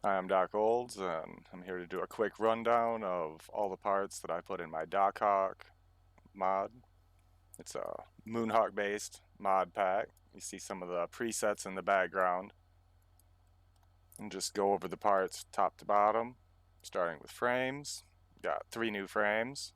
Hi, I'm Doc Olds, and I'm here to do a quick rundown of all the parts that I put in my Dochawk mod. It's a Moonhawk-based mod pack. You see some of the presets in the background. And just go over the parts top to bottom, starting with frames. Got 3 new frames.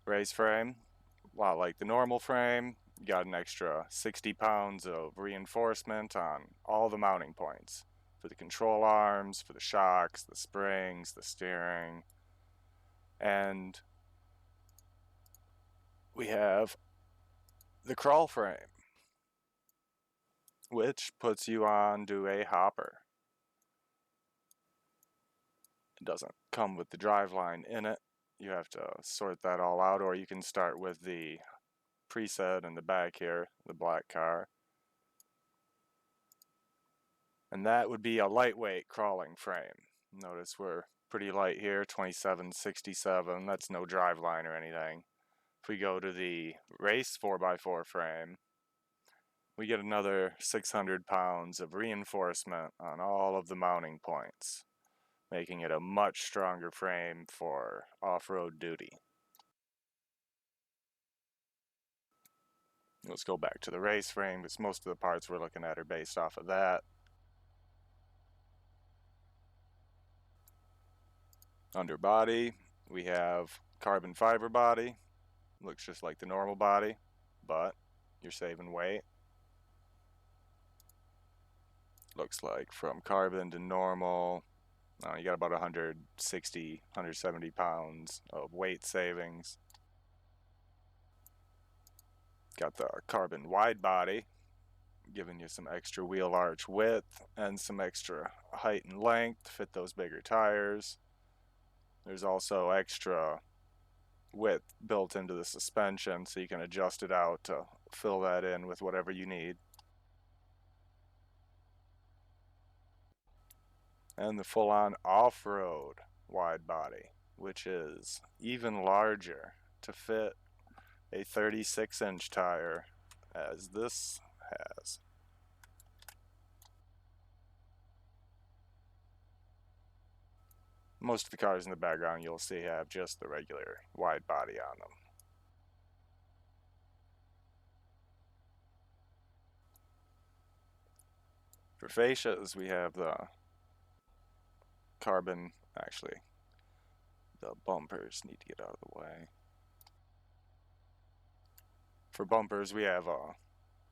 Race frame, a lot like the normal frame. You got an extra 60 pounds of reinforcement on all the mounting points. For the control arms, for the shocks, the springs, the steering. And we have the crawl frame, which puts you onto a hopper. It doesn't come with the driveline in it. You have to sort that all out, or you can start with the preset in the back here, the black car. And that would be a lightweight crawling frame. Notice we're pretty light here, 2767. That's no driveline or anything. If we go to the race 4x4 frame, we get another 600 pounds of reinforcement on all of the mounting points, making it a much stronger frame for off-road duty. Let's go back to the race frame, because most of the parts we're looking at are based off of that. Under body, we have carbon fiber body. Looks just like the normal body, but you're saving weight. Looks like from carbon to normal, you got about 160, 170 pounds of weight savings. Got the carbon wide body, giving you some extra wheel arch width and some extra height and length to fit those bigger tires. There's also extra width built into the suspension, so you can adjust it out to fill that in with whatever you need. And the full-on off-road wide body, which is even larger to fit a 36-inch tire as this has. Most of the cars in the background you'll see have just the regular wide body on them. For fascias, we have the carbon, actually, the bumpers need to get out of the way. For bumpers, we have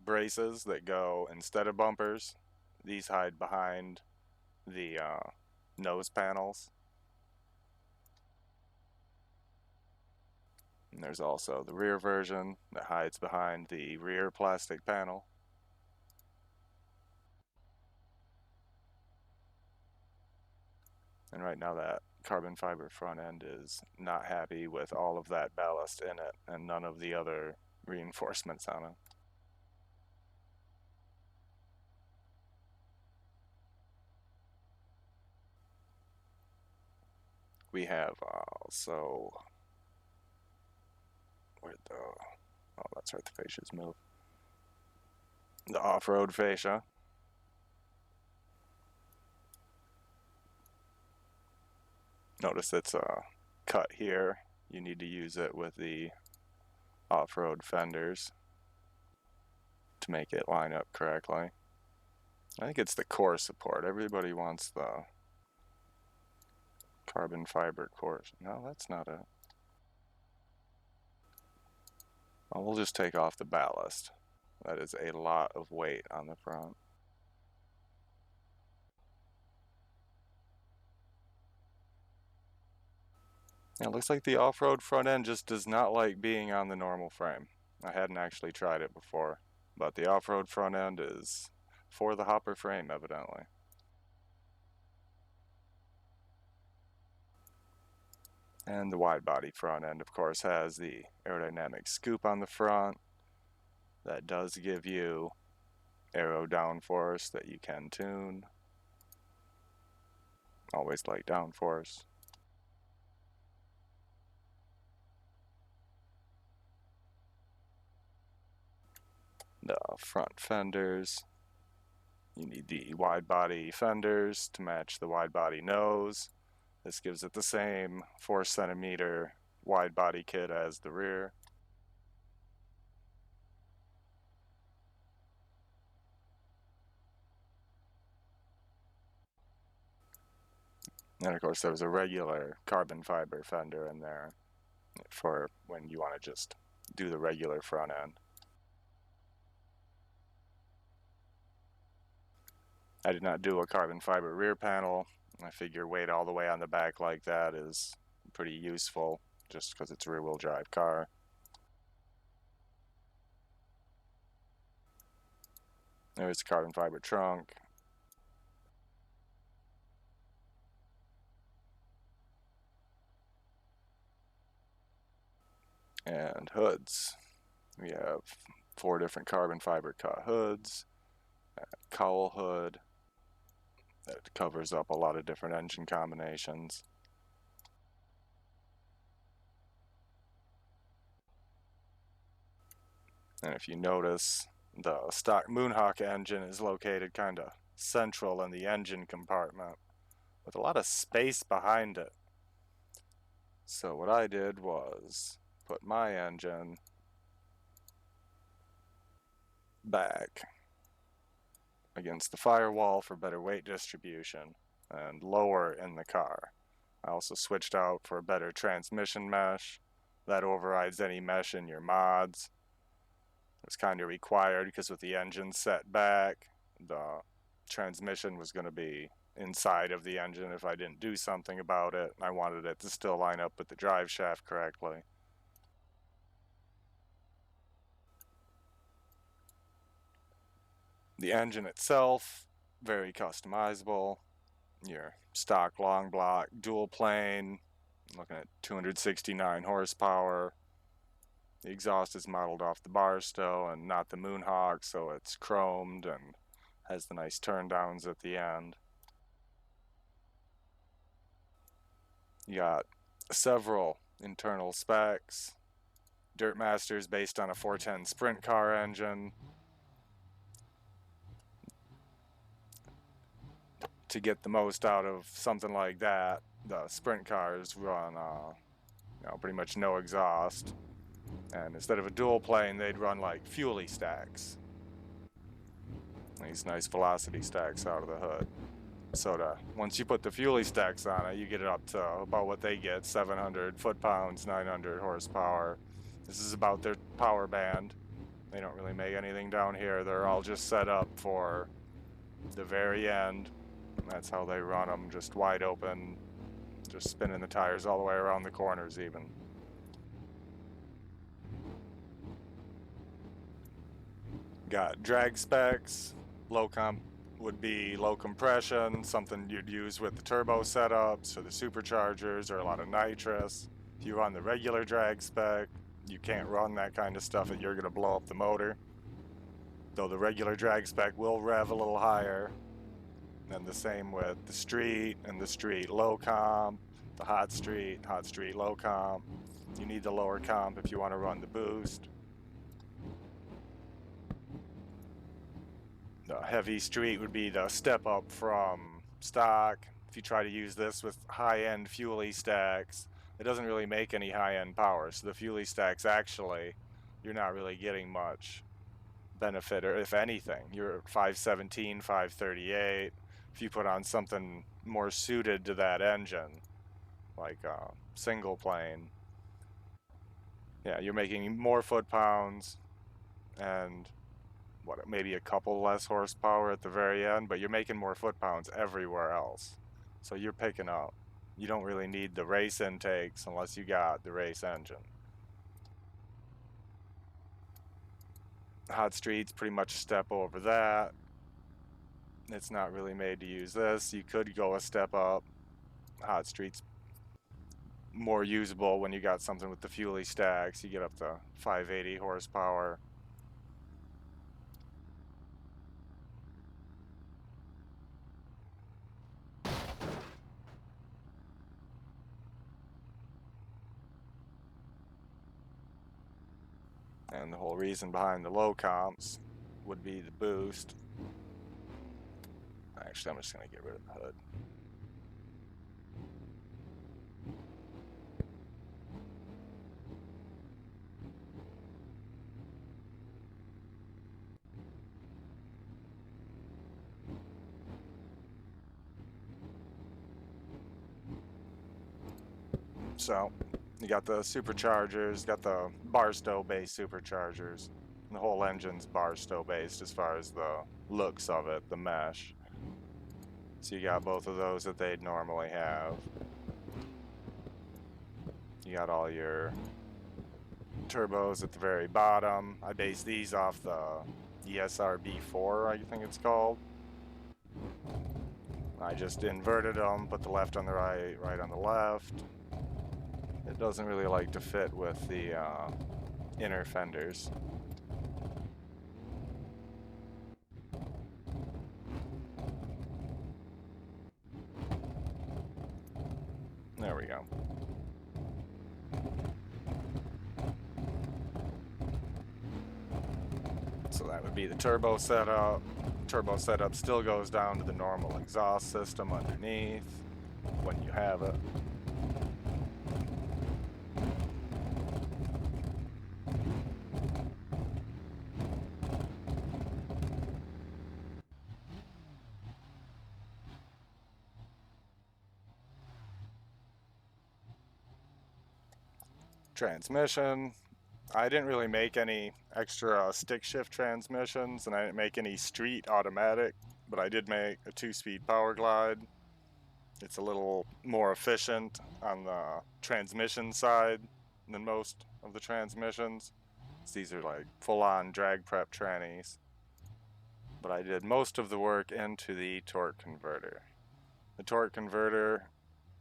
braces that go instead of bumpers. These hide behind the nose panels. And there's also the rear version that hides behind the rear plastic panel. And right now that carbon fiber front end is not happy with all of that ballast in it and none of the other reinforcements on it. We have also, where'd the, oh, that's right, the fascias move. The off-road fascia. Notice it's cut here. You need to use it with the off-road fenders to make it line up correctly. I think it's the core support. Everybody wants the carbon fiber core. No, that's not it. Well, we'll just take off the ballast. That is a lot of weight on the front. It looks like the off-road front end just does not like being on the normal frame. I hadn't actually tried it before, but the off-road front end is for the hopper frame, evidently. And the wide body front end, of course, has the aerodynamic scoop on the front. That does give you aero downforce that you can tune. Always like downforce. The front fenders You need the wide body fenders to match the wide body nose. This gives it the same 4 centimeter wide body kit as the rear. And of course there's a regular carbon fiber fender in there for when you want to just do the regular front end. I did not do a carbon fiber rear panel. I figure weight all the way on the back like that is pretty useful just because it's a rear-wheel drive car. There's a carbon fiber trunk. And hoods. We have 4 different carbon fiber cut hoods, a cowl hood that covers up a lot of different engine combinations. And if you notice, the stock Moonhawk engine is located kind of central in the engine compartment with a lot of space behind it. So what I did was put my engine back against the firewall for better weight distribution and lower in the car. I also switched out for a better transmission mesh that overrides any mesh in your mods. It's kind of required because with the engine set back, the transmission was going to be inside of the engine if I didn't do something about it. I wanted it to still line up with the drive shaft correctly. The engine itself, very customizable. Your stock long block dual plane, looking at 269 horsepower. The exhaust is modeled off the Barstow and not the Moonhawk, so it's chromed and has the nice turn downs at the end. You got several internal specs. Dirtmaster is based on a 410 sprint car engine. To get the most out of something like that, the sprint cars run pretty much no exhaust. And instead of a dual plane, they'd run like fuelie stacks. These nice velocity stacks out of the hood. So once you put the fuelie stacks on it, you get it up to about what they get, 700 foot-pounds, 900 horsepower. This is about their power band. They don't really make anything down here. They're all just set up for the very end. That's how they run them, just wide open, just spinning the tires all the way around the corners even. Got drag specs. Low comp would be low compression, something you'd use with the turbo setups or the superchargers or a lot of nitrous. If you run the regular drag spec, you can't run that kind of stuff and you're going to blow up the motor. Though the regular drag spec will rev a little higher. And the same with the street and the street low comp, the hot street low comp. You need the lower comp if you want to run the boost. The heavy street would be the step up from stock. If you try to use this with high-end fuelie stacks, it doesn't really make any high-end power. So the fuelie stacks actually, you're not really getting much benefit, or if anything, you're at 517, 538. If you put on something more suited to that engine, like a single plane, yeah, you're making more foot-pounds and maybe a couple less horsepower at the very end, but you're making more foot-pounds everywhere else. So you're picking up. You don't really need the race intakes unless you got the race engine. Hot street's pretty much a step over that. It's not really made to use this. You could go a step up. Hot street's more usable when you got something with the fuelie stacks. You get up to 580 horsepower. And the whole reason behind the low comps would be the boost. Actually, I'm just going to get rid of the hood. So, you got the superchargers, got the Barstow-based superchargers. The whole engine's Barstow-based as far as the looks of it, the mesh. So you got both of those that they'd normally have. You got all your turbos at the very bottom. I based these off the ESRB4, I think it's called. I just inverted them, put the left on the right, right on the left. It doesn't really like to fit with the inner fenders. There we go. So that would be the turbo setup. Turbo setup still goes down to the normal exhaust system underneath when you have it. Transmission. I didn't really make any extra stick shift transmissions, and I didn't make any street automatic, but I did make a 2-speed power glide. It's a little more efficient on the transmission side than most of the transmissions. These are like full-on drag prep trannies. But I did most of the work into the torque converter. The torque converter,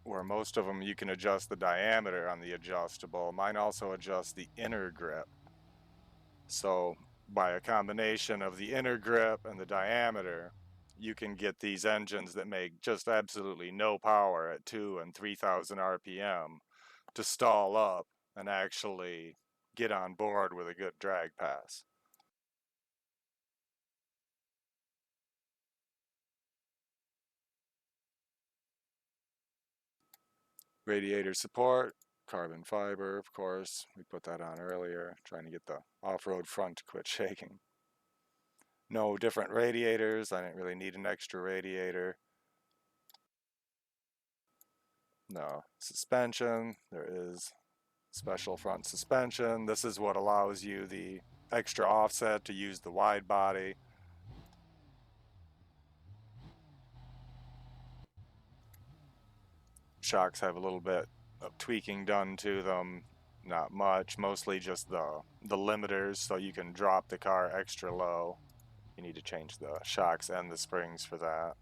where most of them you can adjust the diameter on the adjustable, mine also adjusts the inner grip. So by a combination of the inner grip and the diameter, you can get these engines that make just absolutely no power at 2,000 and 3,000 RPM to stall up and actually get on board with a good drag pass. Radiator support, carbon fiber, of course. We put that on earlier, trying to get the off-road front to quit shaking. No different radiators. I didn't really need an extra radiator. No suspension. There is special front suspension. This is what allows you the extra offset to use the wide body. Shocks have a little bit of tweaking done to them. Not much, mostly just the limiters so you can drop the car extra low. You need to change the shocks and the springs for that.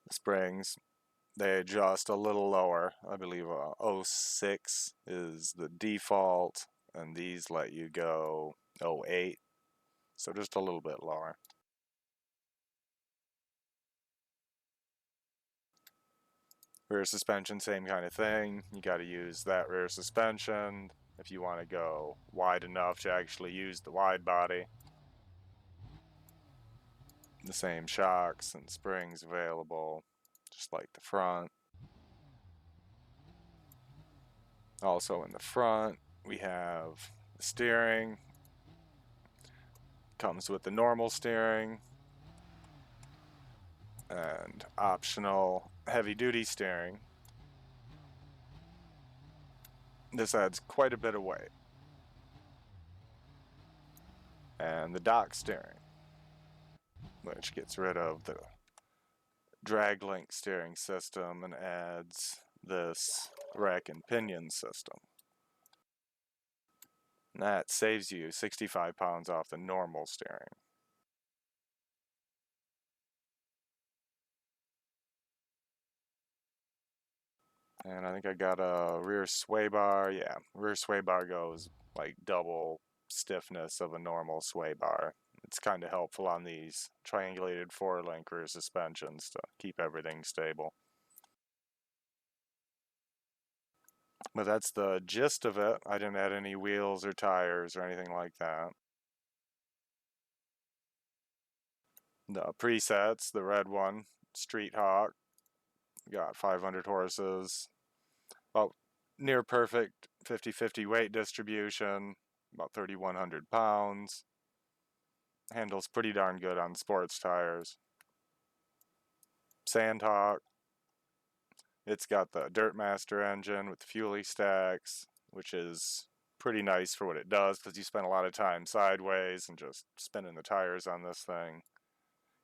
The springs, they adjust a little lower. I believe 06 is the default, and these let you go 08, so just a little bit lower. Rear suspension, same kind of thing. You got to use that rear suspension if you want to go wide enough to actually use the wide body. The same shocks and springs available, just like the front. Also in the front, we have the steering. Comes with the normal steering and optional heavy-duty steering. This adds quite a bit of weight. And the dock steering, which gets rid of the drag link steering system and adds this rack and pinion system. And that saves you 65 pounds off the normal steering. And I think I got a rear sway bar. Yeah, rear sway bar goes like double stiffness of a normal sway bar. It's kind of helpful on these triangulated 4-link rear suspensions to keep everything stable. But that's the gist of it. I didn't add any wheels or tires or anything like that. The presets, the red one, Street Hawk, got 500 horses, about near perfect 50-50 weight distribution, about 3,100 pounds. Handles pretty darn good on sports tires. Sandhawk, it's got the Dirtmaster engine with the fuelie stacks, which is pretty nice for what it does because you spend a lot of time sideways and just spinning the tires on this thing.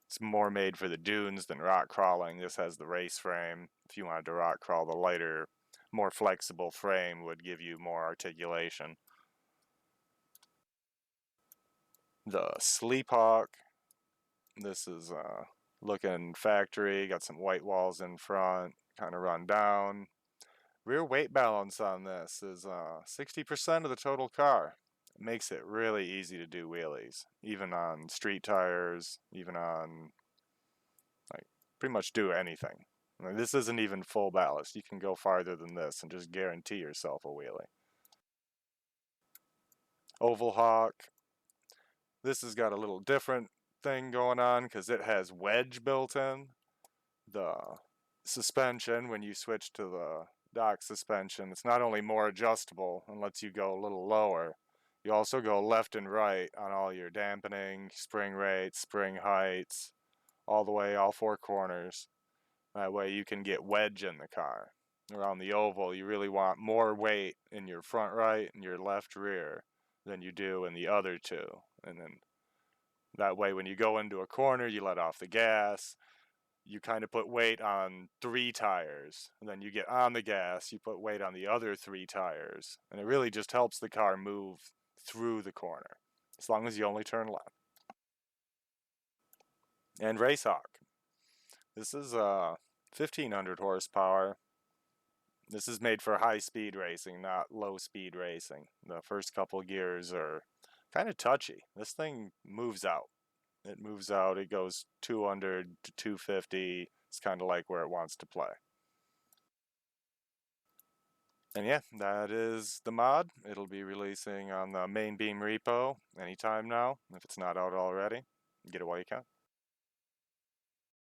It's more made for the dunes than rock crawling. This has the race frame. If you wanted to rock crawl, the lighter, more flexible frame would give you more articulation. The Sleephawk, this is looking factory, got some white walls in front, kind of run down. Rear weight balance on this is 60% of the total car. It makes it really easy to do wheelies, even on street tires, even on, like, pretty much do anything. Like, this isn't even full ballast. You can go farther than this and just guarantee yourself a wheelie. Oval Hawk, this has got a little different thing going on because it has wedge built in. The suspension, when you switch to the dock suspension, it's not only more adjustable and lets you go a little lower, you also go left and right on all your dampening, spring rates, spring heights, all the way, all four corners. That way you can get wedge in the car. Around the oval, you really want more weight in your front right and your left rear than you do in the other two. And then that way when you go into a corner, you let off the gas, you kind of put weight on 3 tires, and then you get on the gas, you put weight on the other 3 tires, and it really just helps the car move through the corner, as long as you only turn left. And Racehawk, this is 1,500 horsepower. This is made for high-speed racing, not low-speed racing. The first couple gears are kind of touchy. This thing moves out. It moves out, it goes 200 to 250. It's kind of like where it wants to play. And yeah, that is the mod. It'll be releasing on the main Beam repo anytime now, if it's not out already. Get it while you can.